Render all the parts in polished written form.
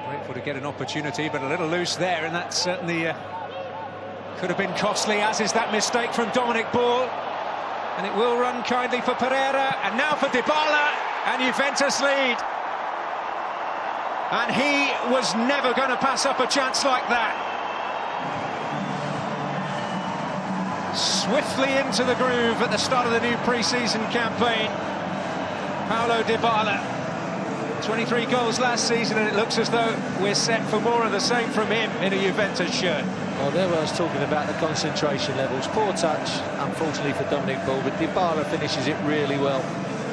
Grateful to get an opportunity, but a little loose there, and that certainly could have been costly, as is that mistake from Dominic Ball. And it will run kindly for Pereira, and now for Dybala, and Juventus lead. And he was never going to pass up a chance like that. Swiftly into the groove at the start of the new pre-season campaign. Paulo Dybala. 23 goals last season, and it looks as though we're set for more of the same from him in a Juventus shirt. Well, there I was talking about the concentration levels. Poor touch, unfortunately, for Dominic Ball, but Dybala finishes it really well.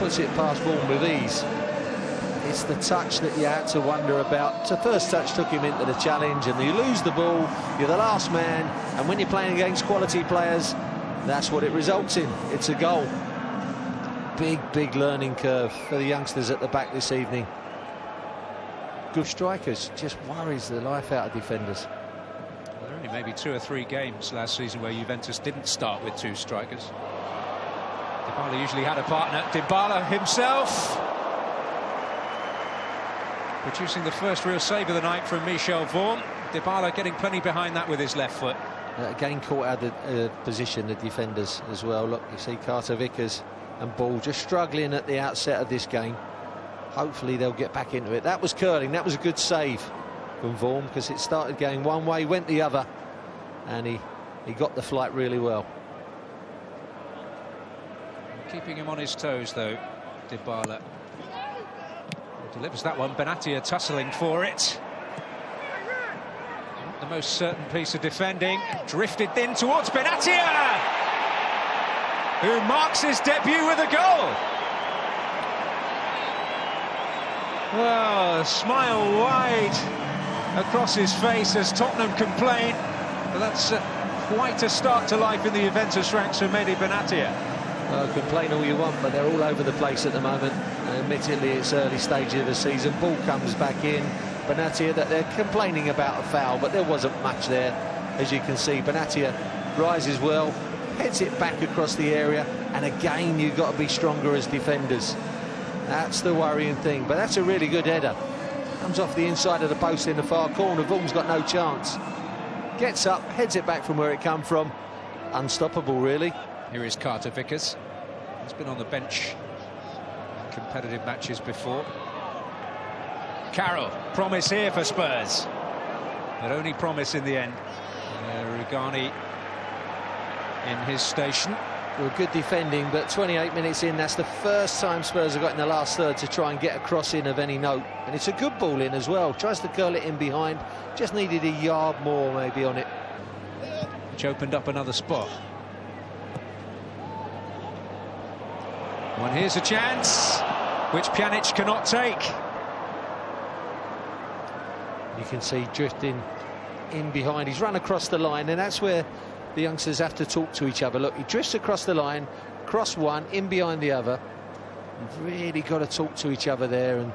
Puts it past Vaughan with ease. It's the touch that you had to wonder about. The first touch took him into the challenge, and you lose the ball, you're the last man, and when you're playing against quality players, that's what it results in. It's a goal. Big learning curve for the youngsters at the back this evening. Good strikers, just worries the life out of defenders. Well, there are only maybe 2 or 3 games last season where Juventus didn't start with 2 strikers. Dybala usually had a partner. Dybala himself producing the first real save of the night from Michel Vaughan. Dybala getting plenty behind that with his left foot. Again caught out of position, the defenders as well. Look, you see Carter Vickers and Ball just struggling at the outset of this game. Hopefully they'll get back into it. That was curling. That was a good save from Vaughan, because it started going one way, went the other, and he got the flight really well. Keeping him on his toes, though, Dybala. Delivers that one. Benatia tussling for it. Not the most certain piece of defending. Drifted in towards Benatia, who marks his debut with a goal. Well, a smile wide across his face as Tottenham complain, but that's quite a start to life in the Juventus ranks for Mehdi Benatia. Well, complain all you want, but they're all over the place at the moment. Admittedly, it's early stage of the season. Ball comes back in. Benatia, that they're complaining about a foul, but there wasn't much there, as you can see. Benatia rises well, heads it back across the area, and again, you've got to be stronger as defenders. That's the worrying thing, but that's a really good header. Comes off the inside of the post in the far corner. Vaughan's got no chance. Gets up, heads it back from where it come from. Unstoppable, really. Here is Carter Vickers. He's been on the bench in competitive matches before. Carroll, promise here for Spurs, but only promise in the end. Rugani in his station. Well, good defending, but 28 minutes in, that's the first time Spurs have got in the last third to try and get a cross in of any note. And it's a good ball in as well. Tries to curl it in behind. Just needed a yard more maybe on it. Which opened up another spot. Well, here's a chance which Pjanic cannot take. You can see drifting in behind. He's run across the line, and that's where the youngsters have to talk to each other. Look, he drifts across the line, cross one, in behind the other. You've really got to talk to each other there, and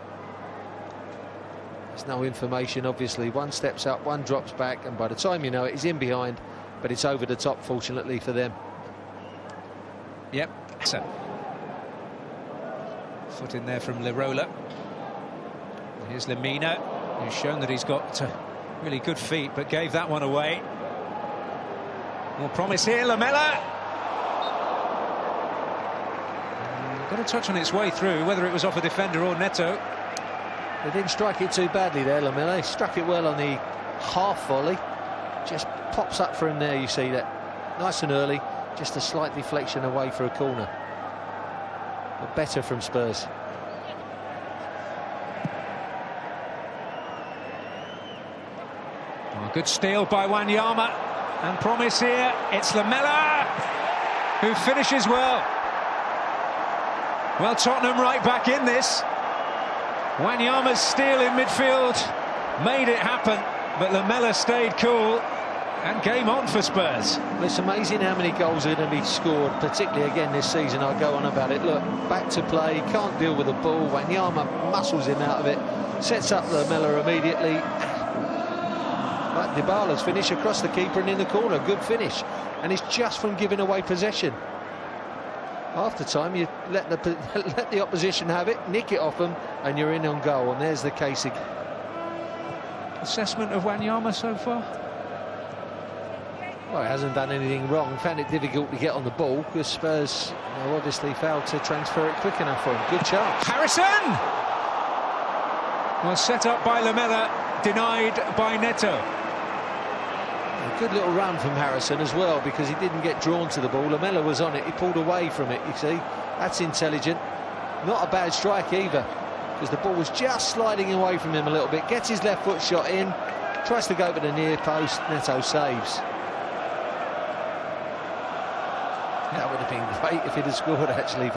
there's no information, obviously. One steps up, one drops back, and by the time you know it, he's in behind, but it's over the top, fortunately for them. Yep. So, foot in there from Lirola. Here's Lemina, who's shown that he's got really good feet, but gave that one away. More promise here, Lamela. Got a touch on its way through, whether it was off a defender or Neto. They didn't strike it too badly there, Lamela. He struck it well on the half volley. Just pops up for him there, you see that. Nice and early, just a slight deflection away for a corner. But better from Spurs. Oh, good steal by Wanyama. And promise here, it's Lamela who finishes well. Well, Tottenham right back in this. Wanyama's steal in midfield made it happen, but Lamela stayed cool and game on for Spurs. Well, it's amazing how many goals are going to be scored, particularly again this season. I'll go on about it. Look, back to play, can't deal with the ball. Wanyama muscles him out of it, sets up Lamela immediately. But Dybala's finish across the keeper and in the corner. Good finish. And it's just from giving away possession. After time, you let the opposition have it, nick it off them, and you're in on goal. And there's the case again. assessment of Wanyama so far? Well, he hasn't done anything wrong. Found it difficult to get on the ball because Spurs obviously failed to transfer it quick enough for him. Good chance. Harrison! Was set up by Lamela, denied by Neto. A good little run from Harrison as well, because he didn't get drawn to the ball. Lamela was on it, he pulled away from it, you see. That's intelligent. Not a bad strike either, because the ball was just sliding away from him a little bit. Gets his left foot shot in, tries to go for the near post, Neto saves. That would have been great if he'd have scored, actually.